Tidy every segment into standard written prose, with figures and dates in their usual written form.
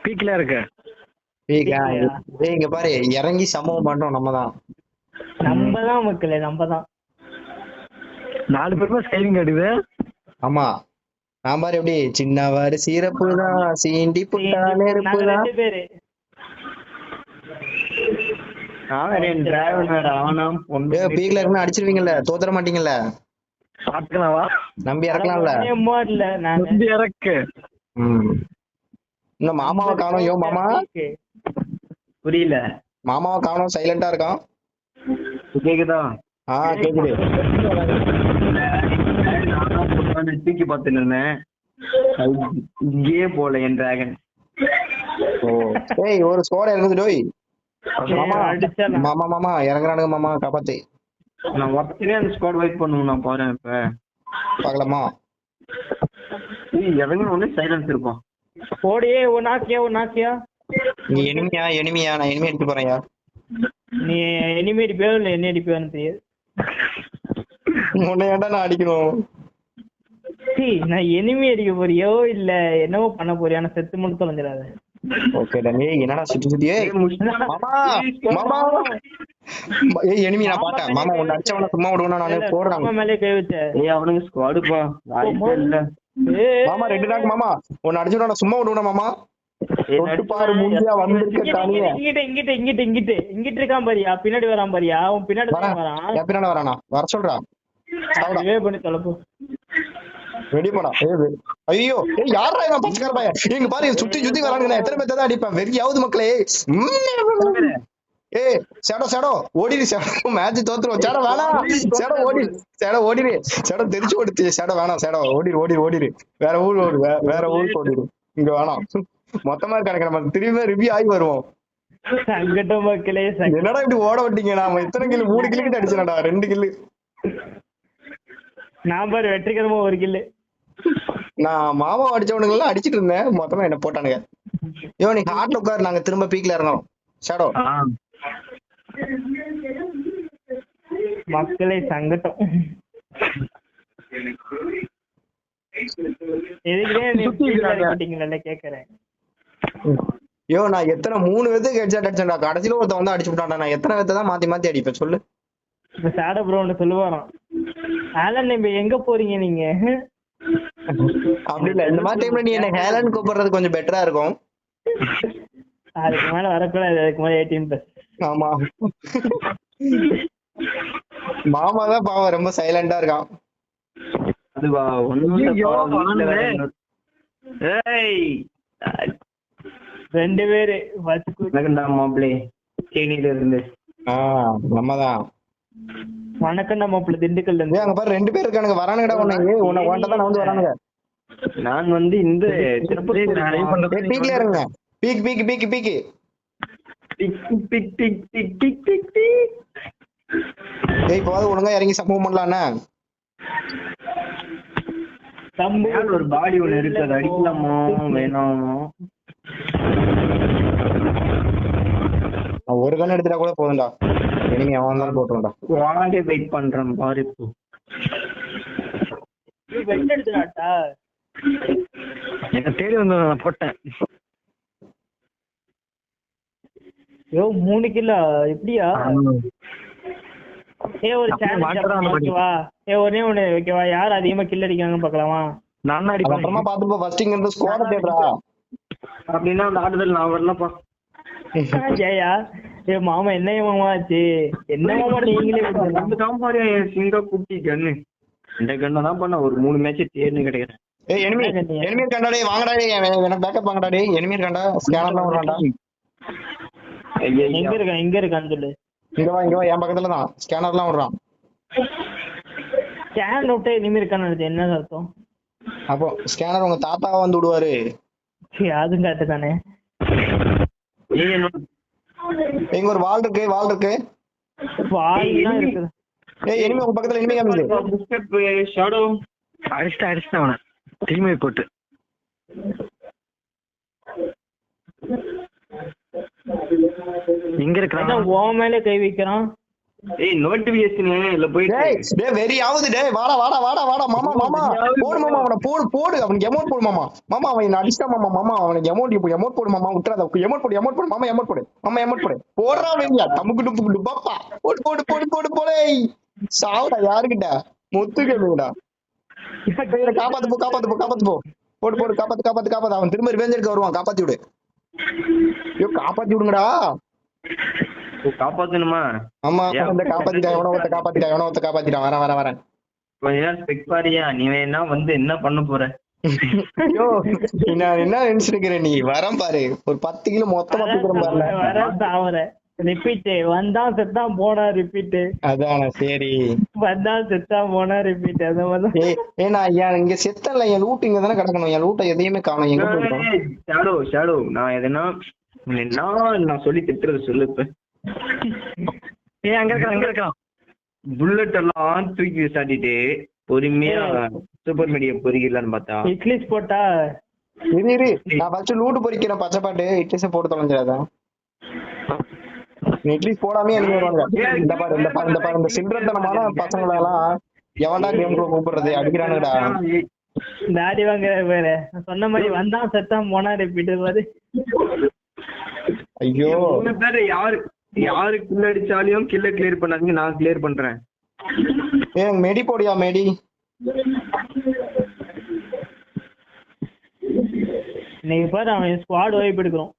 பீக்ல இருக்கு. பீக்கா? பீக்லயா? டேய் இங்க பாரு, இறங்கி சம்பவம் பண்றோம் நம்ம தான். நம்மதான் மக்களே, நம்மதான். 4 பேருமே ஸ்கைலிங் அடிக்குது. ஆமா, நான் பாரு எப்படி சின்னவாறு சீரப்பு தான் சீண்டி புட்டா நெருப்பு நாங்க தான். 2 பேரு. பீக்ல இருக்குன்னு அடிச்சிருவீங்கல்ல, தோத்துற மாட்டீங்கல்ல, பாத்துக்கலாவா? நம்பி இறக்கலாம்ல. மோட்ல நானு. நம்பி இறக்கு. இன்னும் மாமாவை காணோம். யோ மாமா, புரியல. மாமாவை காணோம், சைலண்டா இருக்கான். கேக்குதா? கேக்குது. தூக்கி பார்த்துட்டு இருந்தேன், இங்கேயே போல என் டிராகன். ஓ ஏய், ஒரு ஸ்கோர் இறங்குது டோய். மாமா அடிச்சா மாமா மாமா இறங்குறானுங்க, மாமா காப்பாத்து. நான் ஒருத்தரே அந்த ஸ்குவாட் வைட் பண்ணுவேன். நான் பாரு இப்ப பாக்கலாமா? இறங்கின உடனே சைலன்ஸ் இருப்பான். போடியே, நாக்கியா. நீ எனிமியா? நான் எனிமி அடிக்க போறேன்யா. நீ எனிமே அடிப்பியோ இல்ல என்ன அடிப்பியோன்னு தெரியாது. உன்னை ஏன்டா நான் அடிக்கணும்? நான் எனிமே அடிக்க போறியோ இல்ல என்னவோ பண்ண போறியா? ஆனா செத்து மட்டும் தொலைஞ்சிடாத. ஓகே டே, என்னடா சுத்தி மாமா மாமா. ஏய் எனிமி நான் பாத்தேன். மாமா உன்னை அடிச்சவன சும்மா விடுவேனா நானு? போடுறாங்க மேலே கை வச்ச. அவனுங்க ஸ்குவாடுப்பா. இல்ல மாமா 2 நாக்கு மாமா, உன்னை அடிச்சுடா நான் சும்மா விடுவேனா மாமா? தொட்டு பாரு முந்தியா வந்திருக்க தனியா. இங்கிட்டு இருக்கான் பாரியா, பின்னாடி வரான் பாரியா, அவன் பின்னாடி வரான். என் பின்னாடி வரானா? வர சொல்றா. பண்ணி தொலைப்போ. ரெடி போடா. ஐயோ யாரா இவன்? பச்சைக்கார பையன். இங்க பாரு, சுத்தி வரானுங்க. நான் எத்தனை பேர்த்த தான் அடிப்பேன்? வெறியாவது மக்களே. ஏய் சேடோ ஓடிடு. சேடோ மேட்ச் தோத்துரும். சேடோ வேணாம். சேடோ ஓடிடு. சேடோ தெரிச்சு ஓடுச்சு. சேடோ வேணாம். சேடோ ஓடிடு. வேற ஊருக்கு ஓடிடு. இங்க வேணாம். மொத்தமா கணக்கு நம்ம திரும்பி ரிவ்யூ ஆகி வருவோம். சங்கடம் மக்களே. என்னடா இப்படி ஓட விட்டீங்க? நாம எத்தனை கில்லு? 3 கில்லு கிட்ட அடிச்சேன்டா. 2 கில்லு. நான் பாரு வெற்றிகரமா 1 கில்லு. நான் மாமா அடிச்சவனுங்கெல்லாம் அடிச்சிட்டு இருந்தேன். மொத்தமா என்ன போட்டானுங்க. ஐயோ நீ ஹார்ட்ல உட்காரு, நாங்க திரும்ப பீக்ல இறங்கணும். ஷேடோ மக்களே சங்கடம். கேக்குறேன். ஐயோ நான் எத்தனை 3 பேத்துக்கு ஹெட்ஷாட் அடிச்சேன்டா. கடைசியில ஒருத்தன் வந்து அடிச்சு விட்டான்டா. நான் எத்தனை பேத்தை தான் மாத்தி அடிப்பேன் சொல்லு? இப்ப சாட ப்ரோ ஒன்று சொல்லுவாராம், ஆலன் இப்ப எங்க போறீங்க நீங்க? அப்படி இல்ல, இந்த மாதிரி டைம்ல நீ என்ன ஹேலன் கூப்பிடுறது கொஞ்சம் பெட்டரா இருக்கும். அதுக்கு மேல வரக்கூடாது. அதுக்கு மேல 18+. ஆமா, மாமா தான் பாவம் ரொம்ப சைலண்டா இருக்கான். அதுவா ரெண்டு பேரு மாப்பிளே தேனியில இருந்து. நம்மதான் வணக்கம்டா மாப்பிள்ள திண்டுக்கல்ல இருந்து. அங்க பாரு 2 பேர் இருக்கானுங்க. வரானுங்கடா. உன்னை தான் வந்து வரானுங்க. நான் வந்து இந்த பீக்ல இருங்க. பீக் பீக் பீக் பீக் இப்போது ஒழுங்கா இறங்கி சம்பவம் பண்ணலாம்னா ஒரு பாடி ஒண்ணு இருக்கு, அது அடிக்கலாமோ வேணாமோ? ஒரு கண் எடுத்துட்டா கூட போதும்டா. இனிமே அவன் தான் போட்டுருண்டா. வாடே வெயிட் பண்றேன் பாரு. இப்போ வெயிட் எடுத்துறாட்டா என்ன தேடி வந்து நான் போட்டேன். யோ 3 கிலோ எப்படியா? ஒரு ஓகேவா? ஒரே ஒண்ணு ஓகேவா? யார் அதிகமா கில் அடிக்காங்கன்னு பார்க்கலாமா? நான் அடிப்பேன். அப்புறமா பாத்துப்போ. ஃபர்ஸ்ட் இங்க இருந்து ஸ்குவாட் தேடுறா. அப்படின்னா அந்த ஆடுதல் நான் வரலப்பா. ஏயா மாமா என்ன மாமா ஆச்சு? என்ன மாமா நீங்களே அந்த காம்பாரியா சிங்கா குட்டி கன்னு இந்த கண்ணை தான் பண்ண ஒரு 3 மேட்ச் தேர்னு கிடைக்கிறேன். ஏய் எனிமி கண்டாடே வாங்கடா. எனக்கு பேக்கப் வாங்கடா. டேய் எனிமி கண்டா ஸ்கேனர்லாம் வரான்டா. எங்க இருக்கான்னு சொல்லு. இங்க வா என் பக்கத்துல தான் ஸ்கேனர்லாம் வர்றான். ஸ்கேன் விட்டு இனிமே இருக்கான்னு என்ன அர்த்தம்? அப்போ ஸ்கேனர் உங்க தாத்தாவை வந்து விடுவாரு. அதுவும் கரெக்ட் தானே. இங்க ஒரு வால் இருக்கு. வால்லாம் இருக்குது. ஏய் எனிமி உங்க பக்கத்துல எனிமி காமிக்குது. ஷாடோ அடிச்சிட்டேன் அவனை திரும்பி போட்டு. எங்க இருக்கான்? ஓ மேலே கை வைக்கிறான். ஏய் நோட்டிபிகேஷன் இல்ல போயிட்டு டேய் வெறி ஆகுது டேய் வாடா வாடா வாடா வாடா மாமா மாமா போடு மாமா அவனை போடு போடு அவனுக்கு எமௌண்ட் போடு மாமா மாமா அவன் அடிச்சா மாமா மாமா அவனுக்கு எமௌண்ட் போடு மாமா விட்டுறாத எமௌண்ட் போடு மாமா எமௌண்ட் போடு மாமா எமௌண்ட் போடு போடுறா வெறியா டமுக்கு டுப்புக்கு டுப்பாப்பா போடு போடு போடு போடு போடே சாவுடா யாருக்கிட்ட முத்துக்கடா காப்பாத்து போ காப்பாத்து போ காப்பாத்து போ போடு போடு காப்பாத்து காப்பாத்து காப்பாத்து அவன் திரும்ப ரிவெஞ்ச் எடுக்க வருவான் காப்பாத்தி விடு ஐயோ காப்பாத்தி விடுங்கடா காப்பாத்தணுமா ஆமா இந்த காப்பாத்திட்டான் எவனோ ஒருத்த காப்பாத்திட்டான் வரேன் வரேன் கொஞ்ச நேரம் ஸ்பெக் பாரியா நீ வேணா வந்து என்ன பண்ண போற ஐயோ நான் என்ன நினைச்சிருக்கிறேன் நீ வரம் பாரு ஒரு 10 கிலோ மொத்தமா தூக்குறேன் பாருல ரிப்பீட் வந்தான் செத்தான் போனா ரிப்பீட் அதான சரி வந்தான் செத்தான் போனா ரிப்பீட் அந்த மாதிரி ஏன்னா இங்க செத்தல என் லூட் இங்க தானே கிடக்கணும் என் லூட்டை எதையுமே காணும் எங்க போயிருக்கோம் ஷாடோ நான் எதனா நான் சொல்லி திட்டுறது சொல்லு இப்ப அங்க இருக்கான் புல்லட் எல்லாம் தூக்கி விசாட்டிட்டு பொறுமையா சூப்பர் மீடியா பொறிக்கலான்னு பார்த்தா இட்லிஸ் போட்டா இரு நான் ஃபர்ஸ்ட் லூட் பொறிக்கிறேன் பச்சை பாட்டு இட்லிஸை போட்டு தொலைஞ்சிடாதான் இட்லிஸ் போடாமே என்ன வருவாங்க இந்த பாரு இந்த சில்லறத்தனமான பசங்களை எல்லாம் எவன்டா கேம்குள்ள கூப்பிடுறது அடிக்கிறானுடா தாடி வாங்க வேற சொன்ன மாதிரி வந்தான் செத்தான் போனா ரிப்பீட் பாரு ஐயோ யாரு கில்ல அடிச்சாலையும் கில்ல கிளியர் பண்ணாதீங்க நான் கிளியர் பண்றேன் மெடி போடியா மெடி இன்னைக்கு பாரு அவன் ஸ்குவாட் வைப் எடுக்கிறோம்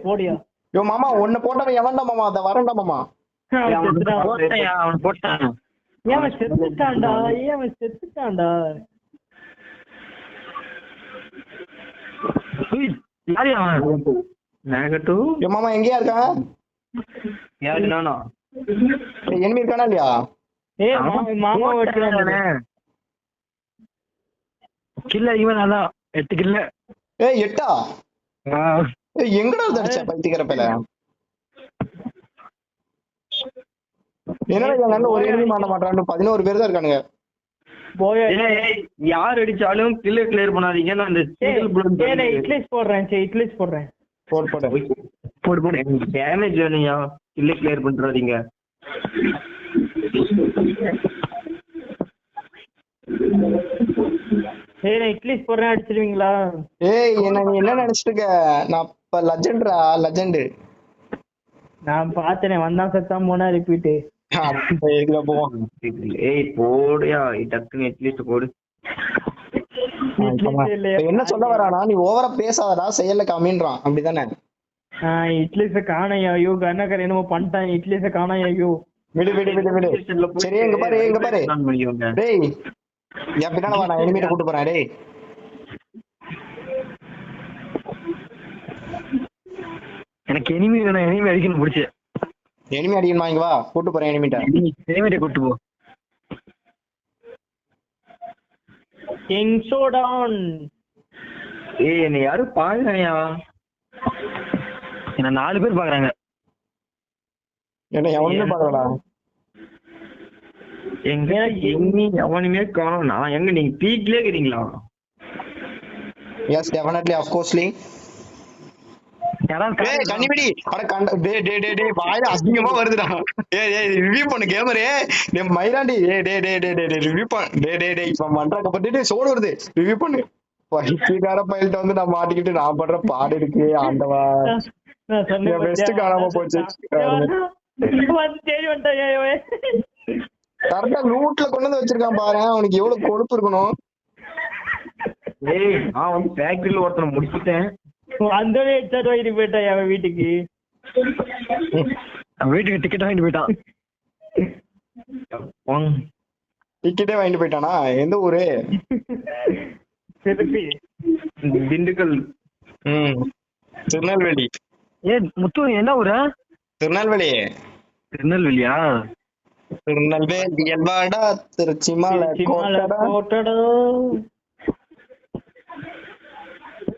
போடியா யோ மாமா ஒன்னு போட்டவன் எவன்டா மாமா அத வரண்டா மாமா அவன் போட்டான் ஏன் செத்துட்டான்டா நெகட்டிவ் யோ மாமா எங்கயா இருக்கான் யாரு நானா எனிமி இருக்கானா இல்லையா மாமா வெட்டுறானே கில்ல இவன் நல்லா 8 கில்ல 8 எங்கடா தடிச்சா பைத்தியக்காரப்பல என்னடா எங்க அண்ணன் ஒரு எனிமி மாட்ட மாட்டான்னு 11 பேர் தான் இருக்கானுங்க யார் அடிச்சாலும் கில்ல கிளியர் பண்ணாதீங்க நான் இந்த சிங்கிள் புல்லட் இட்லிஸ் போடுறேன் போடு டேமேஜ் வேணும்யா கில்ல கிளியர் பண்றாதீங்க நான் இட்லிஸ் போடுறேன் அடிச்சிருவீங்களா என்ன நீ என்ன நினைச்சிட்டு இருக்க நான் இப்ப லெஜெண்ட் நான் பார்த்தேனே வந்தான் செத்தான் போனா ரிப்பீட் போடுயா டக்குன்னு அட்லீஸ்ட் போடு என்ன சொல்ல வரானா நீ ஓவரா பேசாதடா செயல்ல காமின்றான் அப்படிதானே இட்லிஸ காணையா ஐயோ கண்ணக்கர் என்னமோ பண்ணிட்டான் இட்லிஸ காணையா ஐயோ விடு சரி எங்க பாரு டேய் என் பின்னால வா நான் எனிமிட்ட கூட்டு போறேன் டேய் எனக்கு எனிமி வேணும் எனிமி அடிக்கணும் பிடிச்சி எனிமி அடிக்கணும் வாங்க வா கூட்டு போறேன் எனிமிட்ட கூட்டு போ கிங் ஷோடவுன் என்ன யாரும் பாக்குறாயா என்ன 4 பேர் பாக்குறாங்க என்ன எவனுமே பாக்கலடா எங்க எனிமி எவனுமே காணோம் நான் எங்க நீங்க பீக்லயே இருக்கீங்களா எஸ் டெஃபினெட்லி ஆஃப் கோர்ஸ்லி கண்ணிபடி வாயில அசிங்கமா வருதுடா ரிவ்யூ பண்ணு கேமரே மயிலாண்டி ரிவ்யூ பண்ணு இப்ப மன்றாக்க பட்டு சோடு வருது ரிவ்யூ பண்ணு பைத்தியக்கார பயில்ட்ட வந்து நான் மாட்டிக்கிட்டு நான் பண்ற பாடு இருக்கு ஆண்டவா பெஸ்ட் காணாம போச்சு கரெக்டா லூட்ல கொண்டு வந்து வச்சிருக்கான் பாரு அவனுக்கு எவ்வளவு கொழுப்பு இருக்கணும் நான் வந்து ஃபேக்டரியில ஒருத்தனை முடிச்சுட்டேன் அந்த வாங்கிட்டு போயிட்டான் அவன் வீட்டுக்கு டிக்கெட் வாங்கிட்டு போயிட்டான் டிக்கெட்டே வாங்கிட்டு போயிட்டானா எந்த ஊரு திண்டுக்கல் திருநெல்வேலி முத்து என்ன ஊரு திருநெல்வேலியா திருநெல்வேலி எல்வாடா திருச்சி மாலை கோட்டடா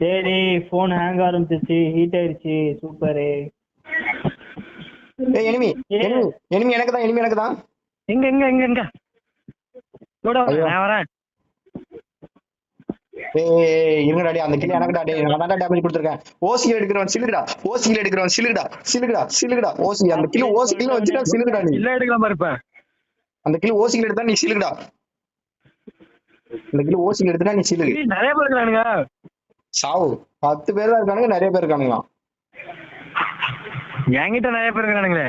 சரி போன் ஹேங் ஆரம்பிச்சிருச்சு ஹீட் ஆயிருச்சு சூப்பரு எனிமி எனக்கு தான் எங்க நான் வரேன் இருங்கடா டேய், அந்த கிளி எனக்குடா டேய், நான் தான் டேமேஜ் கொடுத்துருக்கேன். ஓசியில் எடுக்கிறவன் சிலுக்குடா, ஓசியில் எடுக்கிறவன் சிலுக்குடா, சிலுக்குடா சிலுக்குடா. ஓசி அந்த கிளி ஓசியில் வச்சுட்டா சிலுக்குடா நீ. இல்ல எடுக்கலாம் பாரு இப்ப. அந்த கிளி ஓசியில் எடுத்தா நீ சிலுக்குடா. அந்த கிளி ஓசியில் எடுத்தா நீ சிலுக்கு. ஏய், நிறைய பேர் இருக்கானுங்க. சாவு 10 பேர் தான் இருக்கானுங்க, நிறைய பேர் இருக்கானுங்களாம். என்கிட்ட நிறைய பேர் இருக்கானுங்களே.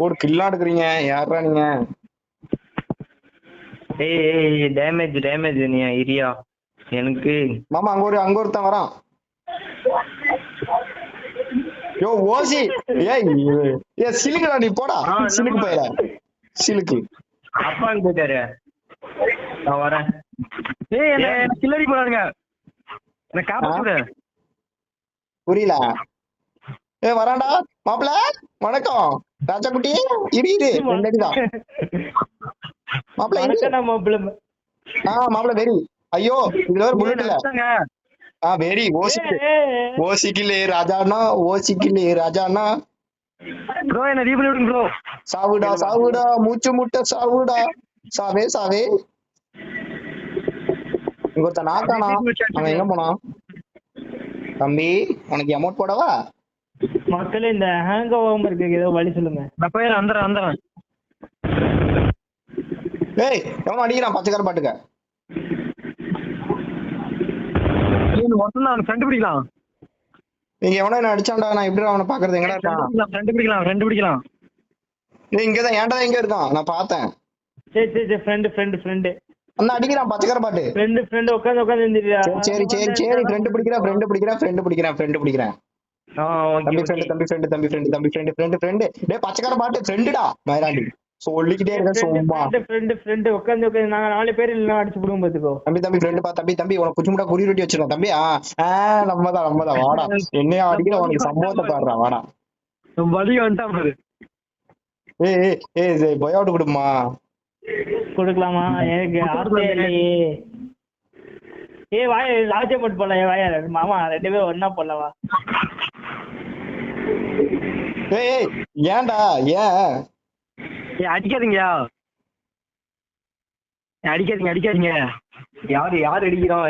ஒரு கில்லா எடுக்கிறீங்க யாரா நீங்க? ஏய் டேமேஜ் நீ இரியா எனக்கு. மாமா அங்க ஒருத்தன் வரான். யோ ஓசி ஏய் சிலுக்குடா நீ போடா. சிலுக்கு போயிட சிலுக்கு. அப்பா அங்க போயிட்டாரு. நான் வரேன். ஏய் என்ன கில்லடி போறானுங்க. என்ன காப்பாத்துங்க. புரியல. வரான்டா மாப்பிள. வணக்கம் ராஜா குட்டி. இரு ரெண்டடிதான் மாப்பிள. மாப்பிள்ள மாப்பிள வெரி. ஐயோ இதுல ஒரு புல்லட் இல்ல. வெரி ஓசிக்கிலே ராஜாண்ணா, ஓசிக்கிலே ராஜாண்ணா. ப்ரோ என்ன ரீபில் விடுங்க ப்ரோ. சாவுடா சாவுடா மூச்சு முட்டை சாவுடா. சாவே சாவே. இங்க ஒருத்த நாக்கானா, அவன் எங்க போனான்? தம்பி உனக்கு அமௌண்ட் போடவா? மக்களே இந்த ஹேங் ஆகாம இருக்கு ஏதோ வழி சொல்லுங்க. நான் போய் வந்துடுறேன். ஏய் எவன் அடிக்கிறான் பச்சைக்கார பாட்டுக்க? மொத்தம் அவனை கண்டுபிடிக்கலாம். நீங்க எவனோ என்ன அடிச்சான்டா, நான் எப்படி அவனை பாக்குறது? எங்கடா இருக்கான்? கண்டுபிடிக்கலாம். இங்கதான் ஏன்டா எங்க இருக்கான்? நான் பார்த்தேன். சரி ஃப்ரெண்ட் அந்த அடிக்கிறான் பச்சைக்கார பாட்டு. ஃப்ரெண்ட் உட்காந்து இருந்துறியா? சரி ஃப்ரெண்ட் பிடிக்கிறேன். தம்பி டேய் பச்சைக்கார பாட்டு ஃப்ரெண்டுடா மயிராண்டி சொல்லிக்கிட்டே இருக்க சும்மா. ஃப்ரெண்ட் உட்காந்து நாங்க 4 பேர் இல்ல அடிச்சு போடுவோம் பாத்துக்கோ. தம்பி ஃப்ரெண்ட் பா. தம்பி உனக்கு குச்சி முட்டா குறி ரொட்டி வச்சிருக்கோம் தம்பி. நம்மதான் வாடா. என்னையா அடிக்கிற உனக்கு சம்பவத்தை பாடுறா வாடா. வலி வந்துட்டா பாரு. ஏய் பயோட் கொடுமா. கொடுக்கலாமா? எனக்கு ஆசை இல்லையே. வாய ராஜ்யம் போட்டு போடலாம். வாயா மாமா 2 பேரும் ஒன்னா போடலாமா? ஏன்டா ஏன் அடிக்காதீங்கயா. அடிக்காதீங்க. யாரு அடிக்கிறான்?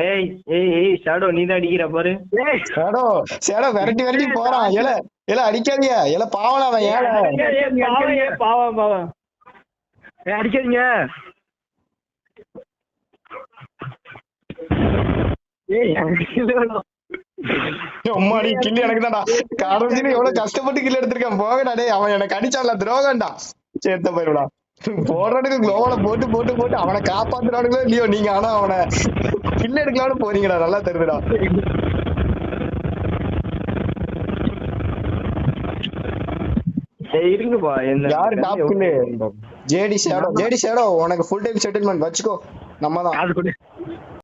ஏய் ஷாடோ நீ தான் அடிக்கிற பாரு. ஷேடோ விரட்டி போறான். ஏல அடிக்காதீங்க. ஏல பாவம் அவன். ஏல பாவம் அடிக்காதீங்க. அம்மாடி கில்லி எனக்கு தான்டா. கடைசியில எவ்வளவு கஷ்டப்பட்டு கில்லி எடுத்திருக்கேன். போகடா டேய். அவன் எனக்கு அடிச்சான்ல துரோகம்டா. சேர்த்த போயிடா. போடுறதுக்கு குளோவல போட்டு அவனை காப்பாத்துறானுங்களோ இல்லையோ நீங்க. ஆனா அவனை கில்லி எடுக்கலாம்னு போறீங்கடா. நல்லா தெரியுதுடா. இருங்கப்பா. யாரு டாப் கில்லு? ஜேடி ஷேடோ உனக்கு ஃபுல் டைம் செட்டில்மெண்ட் வச்சுக்கோ. நம்ம தான்.